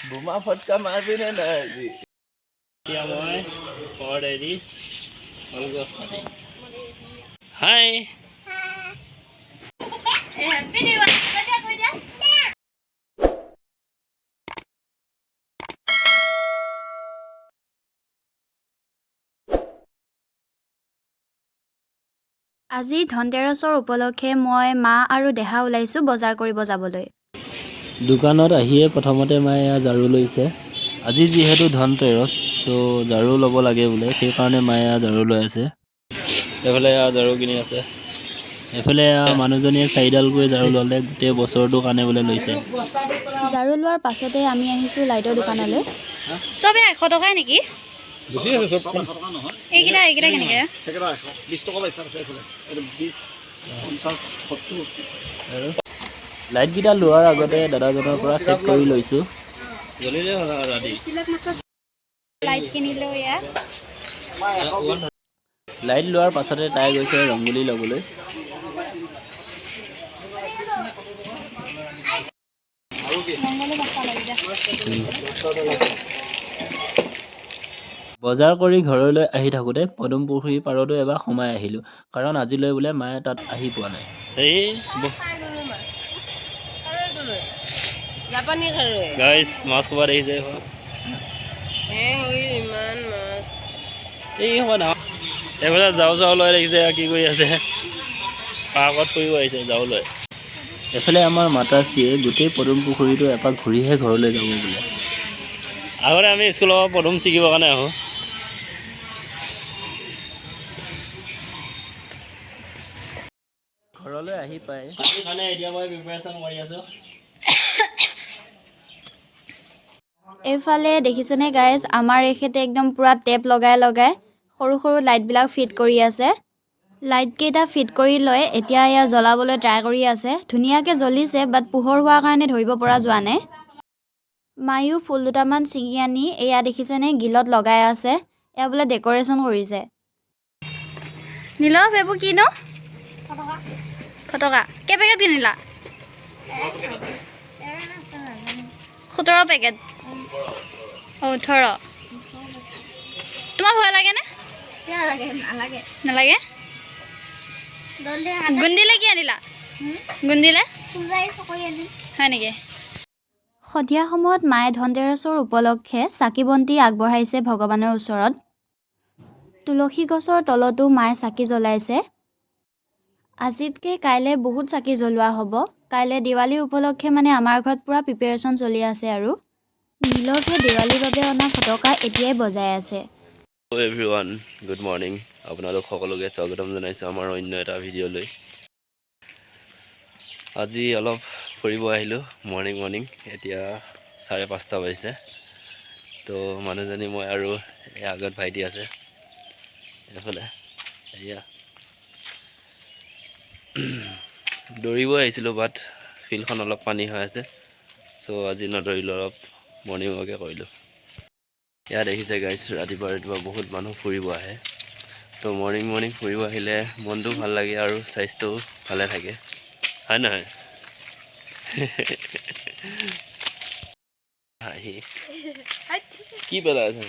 বোমা ফটকা মাৰবি নে নাই আজি? এতিয়া মই ঘৰত এৰি কলগছ কাটি। হাই আজি ধনতেৰছৰ উপলক্ষে মই মা আৰু দেহা ওলাইছোঁ বজাৰ কৰিব যাবলৈ। দোকানত আহিয়ে প্ৰথমতে মায়ে এয়া ঝাৰু লৈছে। আজি যিহেতু ধনতেৰছ চ' ঝাৰু ল'ব লাগে বোলে, সেইকাৰণে মায়ে এয়া ঝাৰু লৈ আছে। এইফালে এয়া ঝাৰু কিনি আছে। এইফালে মানুহজনীয়ে 4ডালকৈ ঝাৰু ল'লে, গোটেই বছৰটোৰ কাৰণে বোলে লৈছে। ঝাৰু লোৱাৰ পাছতে আমি আহিছোঁ লাইটৰ দোকানলৈ। চবে 100 টকাই নেকি? বেছি আছে চব। এইকেইটা কেনেকৈ? 20 টকা বাইছ আছে এইফালে। 20, 50, 70। লাইটকেইটা লোৱাৰ আগতে দাদাজনৰ পৰা চেক কৰি লৈছোঁ। জ্বলিলে হ'ল আৰু ৰাতি। লাইট কিনিলোঁ ইয়াত। লাইট লোৱাৰ পাছতে তাই গৈছে ৰংগুলী ল'বলৈ। বজাৰ কৰি ঘৰলৈ আহি থাকোঁতে পদুম পুখুৰীৰ পাৰতো এবাৰ সোমাই আহিলোঁ, কাৰণ আজিলৈ বোলে মায়ে তাত আহি পোৱা নাই। গাইছ মাছ ক'ৰবাত দেখিছে ইমান মাছ এই সময় ডাঙৰ। এইফালে যাওঁ লৈ দেখিছে কি কৰি আছে, পাৰ্কত ফুৰিব আহিছে যাওঁ লৈ। এইফালে আমাৰ মাতাশ্ৰীয়ে গোটেই পদুম পুখুৰীটো এপাক ঘূৰিহে ঘৰলৈ যাব বোলে। আগতে আমি স্কুলৰ পদুম ছিকিবৰ কাৰণে আহোঁ। ঘৰলৈ আহি পাই কাৰণে এতিয়া মই প্ৰিপাৰেশ্যন কৰি আছোঁ। এইফালে দেখিছেনে গাইজ, আমাৰ এখেতে একদম পূৰা টেপ লগাই সৰু সৰু লাইটবিলাক ফিট কৰি আছে। লাইটকেইটা ফিট কৰি লৈ এতিয়া এয়া জ্বলাবলৈ ট্ৰাই কৰি আছে। ধুনীয়াকৈ জ্বলিছে, বাট পোহৰ হোৱাৰ কাৰণে ধৰিব পৰা যোৱা নাই। মায়ো ফুল দুটামান ছিঙি আনি এয়া দেখিছেনে গিলত লগাই আছে। এয়া বোলে ডেক'ৰেশ্যন কৰিছে। নীলভ এইবোৰ কিনো? ফটকা কেইপেকেট কিনিলা? 17 পেকেট। 18। তোমাৰ ভয় লাগেনে? নালাগে। গুন্দিলে কি আনিলা? গুন্দিলে হয় নেকি? সন্ধিয়া সময়ত মায়ে ধনতেৰছৰ উপলক্ষে চাকি বন্তি আগবঢ়াইছে ভগৱানৰ ওচৰত। তুলসী গছৰ তলতো মায়ে চাকি জ্বলাইছে। আজিতকৈ কাইলৈ বহুত চাকি জ্বলোৱা হ'ব। কাইলৈ দেৱালী উপলক্ষে মানে আমাৰ ঘৰত পূৰা প্ৰিপেৰেশ্যন চলি আছে আৰু। নীলভে দেৱালীৰ বাবে অনা ফটকা এতিয়াই বজাই আছে। Hello' everyone, good morning. আপোনালোক সকলোকে স্বাগতম জনাইছোঁ আমাৰ অন্য এটা ভিডিঅ'লৈ। আজি অলপ ফুৰিব আহিলোঁ মৰ্ণিং। এতিয়া 5:30 বাজিছে। তো মানুহজনী মই আৰু এই আগত ভাইটি আছে এইফালে। এয়া দৌৰিব আহিছিলোঁ, বাট ফিল্ডখন অলপ পানী হৈ আছে, চ' আজি নদৌৰিলোঁ, অলপ মৰ্ণিং ৱাকে কৰিলোঁ। ইয়াত দেখিছে গাইছ, ৰাতিপুৱা বহুত মানুহ ফুৰিব আহে। তো মৰ্ণিং ফুৰিব আহিলে মনটো ভাল লাগে আৰু স্বাস্থ্যও ভালে থাকে, হয় নহয়? কি পেলাই আছে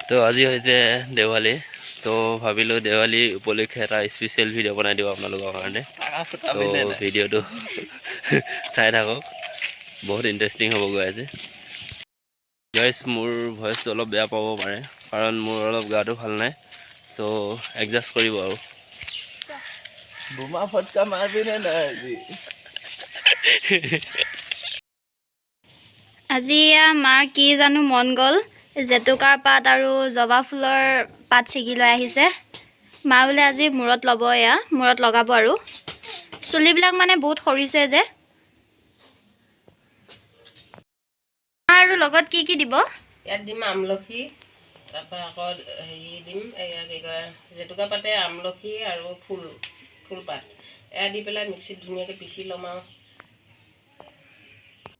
তো আজি হৈছে দেৱালী, চ' ভাবিলোঁ দেৱালী উপলক্ষে এটা স্পেচিয়েল ভিডিঅ' বনাই দিওঁ আপোনালোকৰ কাৰণে। তো ভিডিঅ'টো চাই থাকক, বহুত ইণ্টাৰেষ্টিং হ'ব গৈ আছে। গাইছ মোৰ ভইচটো অলপ বেয়া পাব পাৰে, কাৰণ মোৰ অলপ গাটো ভাল নাই, চ' এডজাষ্ট কৰিব আৰু। বোমা ফটকা মাৰবি নে নাই আজি? আজি মাৰ কি জানো মন গ'ল, জেতুকাৰ পাত আৰু জবা ফুলৰ পাত ছিগি লৈ আহিছে। মা বোলে আজি মূৰত ল'ব, এয়া মূৰত লগাব আৰু। চুলিবিলাক মানে বহুত সৰিছে যে। আৰু লগত কি দিব? ইয়াত দিম আমলখি, তাৰপৰা আকৌ হেৰি দিম, এয়া কি কয় জেতুকা পাতে, আমলখি আৰু ফুলপাত এয়া দি পেলাই মিক্সিত ধুনীয়াকৈ পিচি ল'ম আৰু।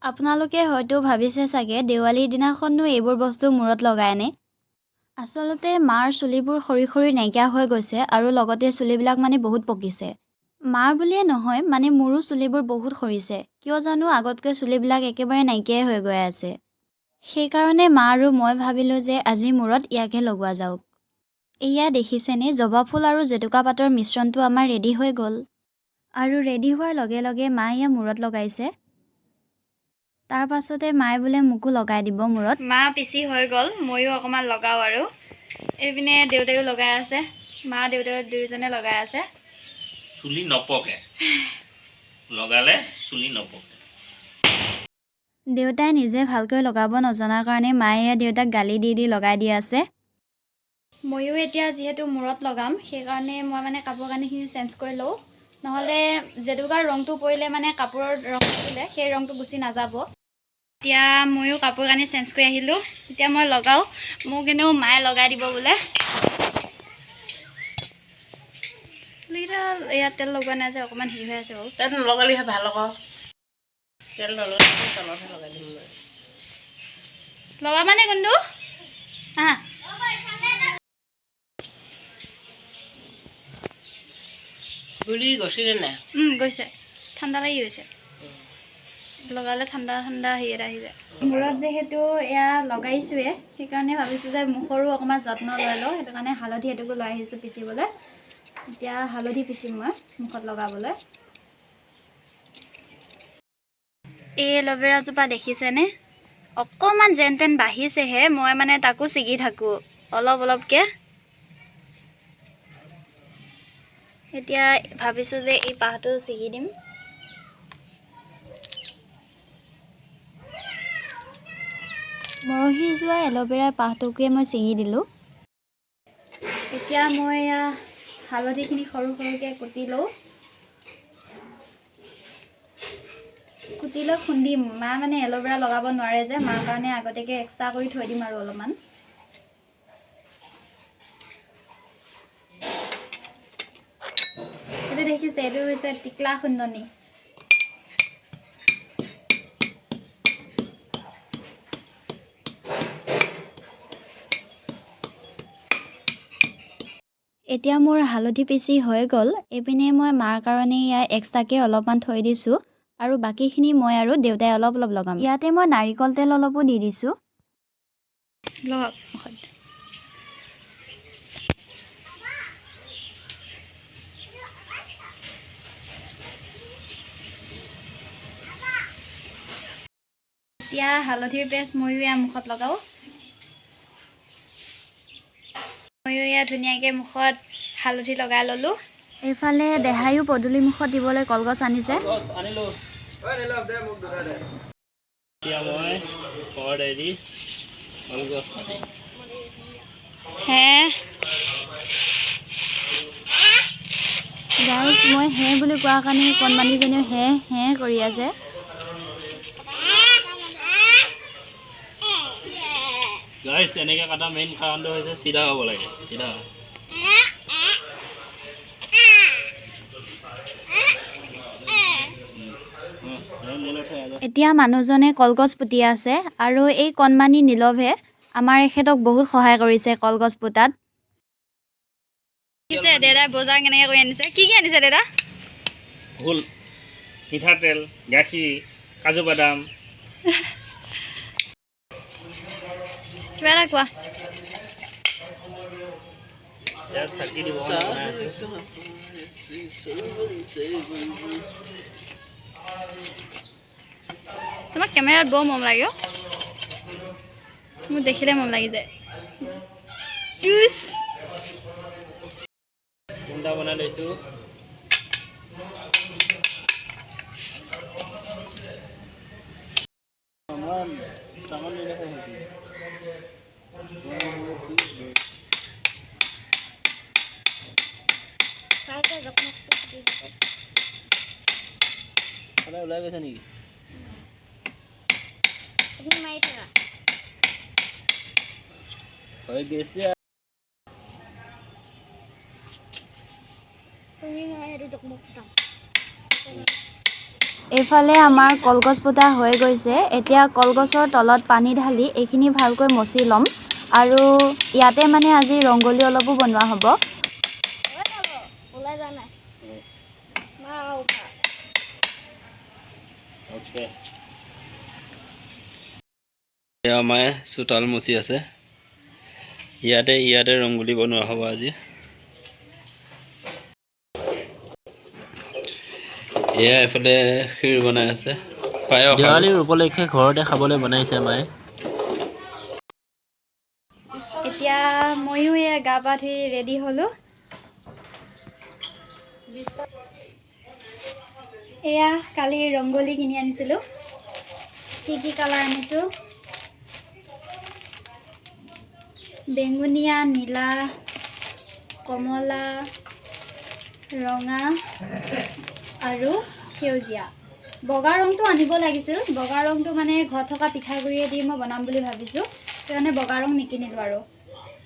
আপোনালোকে হয়তো ভাবিছে চাগে দেৱালীৰ দিনাখননো এইবোৰ বস্তু মূৰত লগায়নে? আচলতে মাৰ চুলিবোৰ সৰি নাইকিয়া হৈ গৈছে আৰু লগতে চুলিবিলাক মানে বহুত পকিছে। মাৰ বুলিয়ে নহয় মানে মোৰো চুলিবোৰ বহুত সৰিছে। কিয় জানো আগতকৈ চুলিবিলাক একেবাৰে নাইকিয়াই হৈ গৈ আছে। সেইকাৰণে মা আৰু মই ভাবিলোঁ যে আজি মূৰত ইয়াকে লগোৱা যাওক। এয়া দেখিছেনে, জবা ফুল আৰু জেতুকা পাতৰ মিশ্ৰণটো আমাৰ ৰেডি হৈ গ'ল। আৰু ৰেডি হোৱাৰ লগে লগে মায়ে এয়া মূৰত লগাইছে। তাৰ পাছতে মায়ে বোলে মোকো লগাই দিব মূৰত। মা পিচি হৈ গ'ল, ময়ো অকণমান লগাওঁ আৰু। এইপিনে দেউতায়ো লগাই আছে, মা দেউতাই দুয়োজনে লগাই আছে। চুলি নপকে, লগালে চুলি নপকে। দেউতাই নিজে ভালকৈ লগাব নজনাৰ কাৰণে মায়ে দেউতাক গালি দি লগাই দি আছে। ময়ো এতিয়া যিহেতু মূৰত লগাম, সেইকাৰণে মই মানে কাপোৰ কানিখিনি চেঞ্জ কৰি লওঁ। নহ'লে জেতুকাৰ ৰংটো পৰিলে মানে কাপোৰৰ ৰং পৰিলে সেই ৰংটো গুচি নাযাব। এতিয়া ময়ো কাপোৰ কানি চেঞ্জ কৰি আহিলোঁ। এতিয়া মই লগাওঁ, মোক এনেও মায়ে লগাই দিব বোলে। চুলিকেইডাল ইয়াত তেল লগোৱা নাই যে অকণমান হেৰি হৈ আছে বাৰু। তেল নলগালিহে ভাল আকৌ। তেল নলগালে তলতহে লগাই দিম মই। লগাবানে কোনটো? হা ঘূৰি গৈছিলে নাই? গৈছে, ঠাণ্ডা লাগি গৈছে। লগালে ঠাণ্ডা হেৰি এটা আহি যায়। মূৰত যিহেতু এয়া লগাইছোৱে, সেইকাৰণে ভাবিছোঁ যে মুখৰো অকণমান যত্ন লৈ লওঁ। সেইটো কাৰণে হালধি এটুকু লৈ আহিছোঁ পিচিবলৈ। এতিয়া হালধি পিচিম মই মুখত লগাবলৈ। এই এল'ভেৰাজোপা দেখিছেনে? অকণমান যেন তেন বাঢ়িছেহে, মই মানে তাকো ছিগি থাকোঁ অলপ অলপকৈ। এতিয়া ভাবিছোঁ যে এই পাহটো ছিগি দিম। মৰহি যোৱা এল'ভেৰাৰ পাহটোকে মই ছিঙি দিলোঁ। এতিয়া মই হালধিখিনি সৰু সৰুকৈ কুটি লওঁ। কুটি লৈ খুন্দিম। মা মানে এল'ভেৰা লগাব নোৱাৰে যে, মাৰ কাৰণে আগতীয়াকৈ এক্সট্ৰা কৰি থৈ দিম আৰু অলপমান। এইটো দেখিছে, এইটো হৈছে টিকলা খুন্দনি। এতিয়া মোৰ হালধি পিচি হৈ গ'ল। এইপিনে মই মাৰ কাৰণে ইয়াৰ এক্সট্ৰাকৈ অলপমান থৈ দিছোঁ আৰু বাকীখিনি মই আৰু দেউতাই অলপ অলপ লগাম। ইয়াতে মই নাৰিকল তেল অলপো দি দিছোঁ। লগাওক মুখত। এতিয়া হালধিৰ পেষ্ট ময়ো ইয়াৰ মুখত লগাওঁ। ময়ো ইয়াত ধুনীয়াকৈ মুখত হালধি লগাই ল'লোঁ। এইফালে দেহায়ো পদূলি মুখত দিবলৈ কলগছ আনিছে। আনিলোঁ। এতিয়া মই ঘৰত এৰি কলগছ কাটিম। গাইজ, মই হে বুলি কোৱাৰ কাৰণে কণমানিজনীও হে কৰি আছে। গাইজ, এনেকৈ কটা মেইন কাৰণটো হৈছে চিধা হ'ব লাগে, চিধা। এতিয়া মানুহজনে কলগছ পুতি আছে আৰু এই কণমানি নীলভে আমাৰ এখেতক বহুত সহায় কৰিছে কলগছ পুতাত। দেউতাই বজাৰ কেনেকৈ কৰি আনিছে? কি আনিছে দেউতা? ভুল, মিঠাতেল, গাখীৰ, কাজু বাদাম। কিবা এটা কোৱা। ইয়াত চাকি দিব তোমাক কেমেৰাত বৰ মৰম লাগে। মোৰ দেখিলে মৰম লাগি যায়। কুণ্ডা বনাই লৈছোঁ। ওলাই গৈছে নেকি? হৈ গৈছে। এইফালে আমাৰ কলগছ পোতা হৈ গৈছে। এতিয়া কলগছৰ তলত পানী ঢালি এইখিনি ভালকৈ মচি ল'ম আৰু ইয়াতে মানে আজি ৰংগলী অলপো বনোৱা হ'ব। এয়া মায়ে চোতাল মুচি আছে। ইয়াতে ৰংগোলী বনোৱা হ'ব আজি। এয়া এফালে ক্ষীৰ বনাই আছে। দেৱালীৰ উপলক্ষে ঘৰতে খাবলৈ বনাইছে মায়ে। এতিয়া ময়ো এয়া গা পা ধুই ৰেডি হ'লোঁ। এয়া কালি ৰংগোলী কিনি আনিছিলোঁ। কি কালাৰ আনিছোঁ? বেঙুনীয়া, নীলা, কমলা, ৰঙা আৰু সেউজীয়া। বগা ৰংটো আনিব লাগিছিল। বগা ৰংটো মানে ঘৰত থকা পিঠাগুড়িয়ে দি মই বনাম বুলি ভাবিছোঁ। সেইকাৰণে বগা ৰং নিকিনিলোঁ আৰু।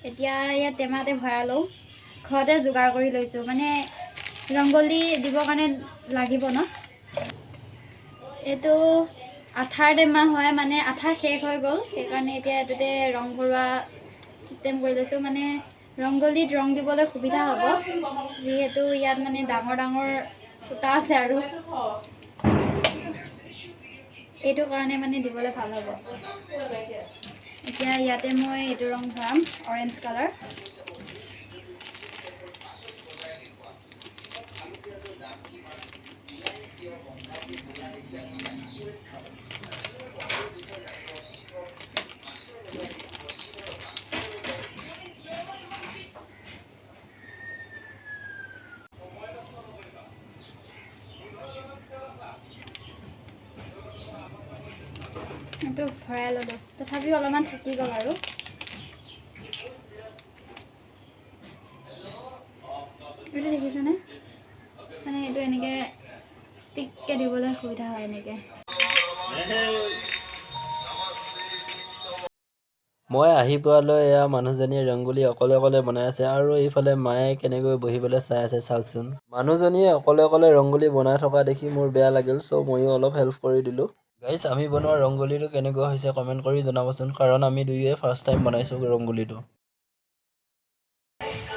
এতিয়া ইয়াত টেমাতে ভৰাই লওঁ। ঘৰতে যোগাৰ কৰি লৈছোঁ, মানে ৰংগোলী দিবৰ কাৰণে লাগিব ন। এইটো আঠাৰ টেমা হয়, মানে আঠা শেষ হৈ গ'ল। সেইকাৰণে এতিয়া এইটোতে ৰং ভৰোৱা চিষ্টেম কৰি লৈছোঁ। মানে ৰংগোলীত ৰং দিবলৈ সুবিধা হ'ব, যিহেতু ইয়াত মানে ডাঙৰ ফুটা আছে আৰু এইটো কাৰণে মানে দিবলৈ ভাল হ'ব। এতিয়া ইয়াতে মই এইটো ৰং ভৰাম, অৰেঞ্জ কালাৰ। এইটো ভৰাই ল'লোঁ, তথাপিও অলপমান থাকি গ'ল আৰু। এইটো দেখিছেনে? মানে এইটো এনেকৈ টিককৈ দিবলৈ সুবিধা হয় এনেকৈ। মই আহি পোৱালৈ এয়া মানুহজনীয়ে ৰংগোলী অকলে বনাই আছে, আৰু এইফালে মায়ে কেনেকৈ বহিবলৈ চাই আছে চাওকচোন। মানুহজনীয়ে অকলে ৰংগোলী বনাই থকা দেখি মোৰ বেয়া লাগিল, চ' ময়ো অলপ হেল্প কৰি দিলোঁ। গাইজ, আমি বনোৱা ৰংগোলীটো কেনেকুৱা হৈছে কমেণ্ট কৰি জনাবচোন, কাৰণ আমি দুয়োৱে ফাৰ্ষ্ট টাইম বনাইছোঁ ৰংগোলীটো।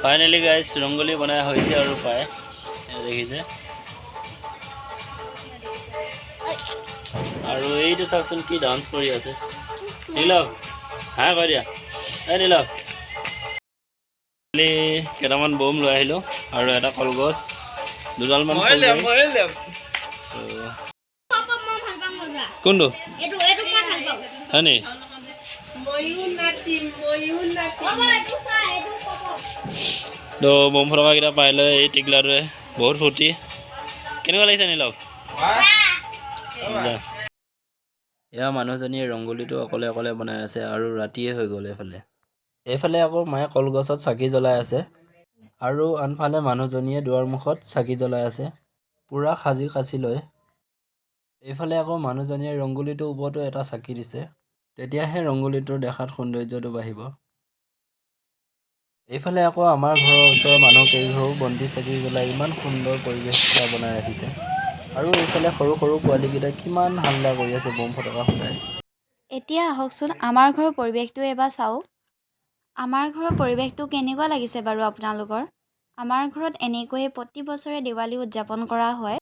ফাইনেলি গাইজ ৰংগোলী বনাই হৈছে আৰু প্ৰায় দেখিছে। আৰু এইটো চাওকচোন কি ডান্স কৰি আছে। নীলভ হা কৈ দিয়া, এই নীলভ। কেইটামান বম লৈ আহিলোঁ আৰু এটা কলগছ, দুডালমান কোনটো হয় নি? তো বম ফটকাকেইটা পাই লৈ এই টিকলাটোৱে বহুত ফূৰ্তি। কেনেকুৱা লাগিছে নীলভ? এয়া মানুহজনীয়ে ৰংগোলীটো অকলে বনাই আছে, আৰু ৰাতিয়ে হৈ গ'ল। এইফালে আকৌ মায়ে কলগছত চাকি জ্বলাই আছে, আৰু আনফালে মানুহজনীয়ে দুৱাৰমুখত চাকি জ্বলাই আছে, পূৰা সাজি কাচি লৈ। এইফালে আকৌ মানুহজনীয়ে ৰংগোলীটোৰ ওপৰতো এটা চাকি দিছে, তেতিয়াহে ৰংগোলীটোৰ দেখাত সৌন্দৰ্যটো বাঢ়িব। এইফালে আকৌ আমাৰ ঘৰৰ ওচৰৰ মানুহ কেইঘৰেও বন্তি চাকি জ্বলাই ইমান সুন্দৰ পৰিৱেশ এটা বনাই ৰাখিছে। আৰু এইফালে সৰু পোৱালীকেইটাই কিমান হাল্লা কৰি আছে বম ফটকা ফুটাই। এতিয়া আহকচোন আমাৰ ঘৰৰ পৰিৱেশটো এবাৰ চাওক। আমাৰ ঘৰৰ পৰিৱেশটো কেনেকুৱা লাগিছে বাৰু আপোনালোকৰ? আমাৰ ঘৰত এনেকৈয়ে প্ৰতি বছৰে দেৱালী উদযাপন কৰা হয়।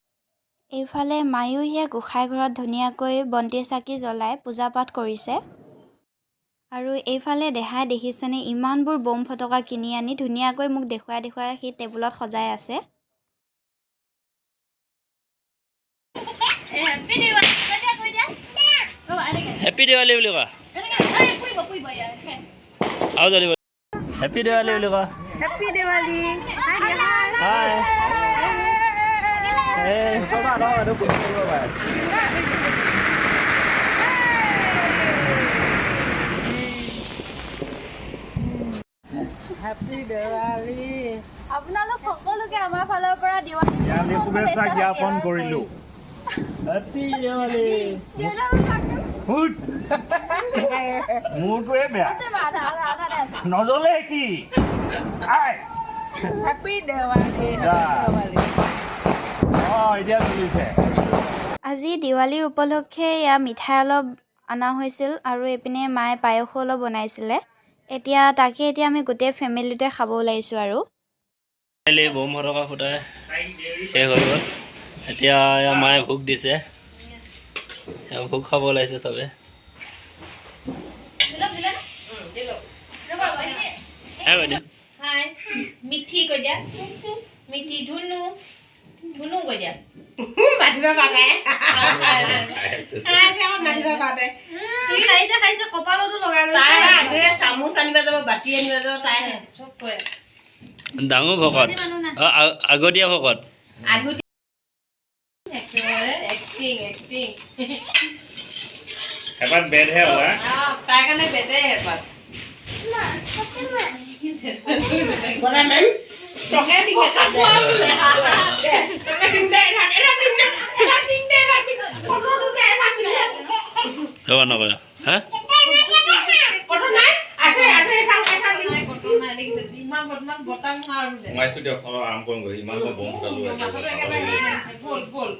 এইফালে মায়েও সেয়া গোঁসাই ঘৰত ধুনীয়াকৈ বন্তি চাকি জ্বলাই পূজা পাঠ কৰিছে। আৰু এইফালে দেখিছেনে ইমানবোৰ বম ফটকা কিনি আনি ধুনীয়াকৈ মোক দেখুৱাই সি টেবুলত সজাই আছে। হেপী দেৱালী বুলি কোৱা। আৰু জ্বলিব। হেপী দেৱালী বুলি কোৱা। হেপী দেৱালী। হাই। হেপী দেৱালী। আপোনালোক সকলোকে আমাৰ ফালৰ পৰা দেৱালী শুভেচ্ছা জ্ঞাপন কৰিলোঁ। হেপী দেৱালী। মোৰটোৱে বেয়া নজ্বলে কি? হেপী দেৱালী। এতিয়া জ্বলিছে। আজি দেৱালীৰ উপলক্ষে এয়া মিঠাই অলপ অনা হৈছিল, আৰু এইপিনে মায়ে পায়সো অলপ বনাইছিলে। তাকে আমি গোটেই ফেমিলিতে খাব ওলাইছোঁ আৰু। বম ফটকা ফুটাই শেষ হৈ গ'ল। এতিয়া মায়ে ভোগ দিছে। ভোগ খাব ওলাইছে চবে মিঠি কৈ দিয়া মিঠি ধুনু ধুনু কৈ দিয়া মাতিব পাৰে মাতিব পাৰে খাইছে কপালতো লগাই তাই চামুচ আনিব যাব বাতি আনিব যাব তাই চব কয় ডাঙৰ ভকত আগতীয়া ভকত আগতে একেবাৰে এক্টিং এক্টিং এবাৰ বেদহে ওলা তাই কাৰণে বেদে এবাৰ বনা মেম টকে দিকে কাপোৱা বোলে টকে দিম দে এটা দিম দে ফটো দে ৰবা নকৰা হা ফটো নাই আঠে খাং নাই ফটো নাই দেখিছে ইমান বদমাছ বটাং মাৰ বোলে সোমাইছো দিয়ক আৰাম কৰিম ইমান বম ফুটালো বল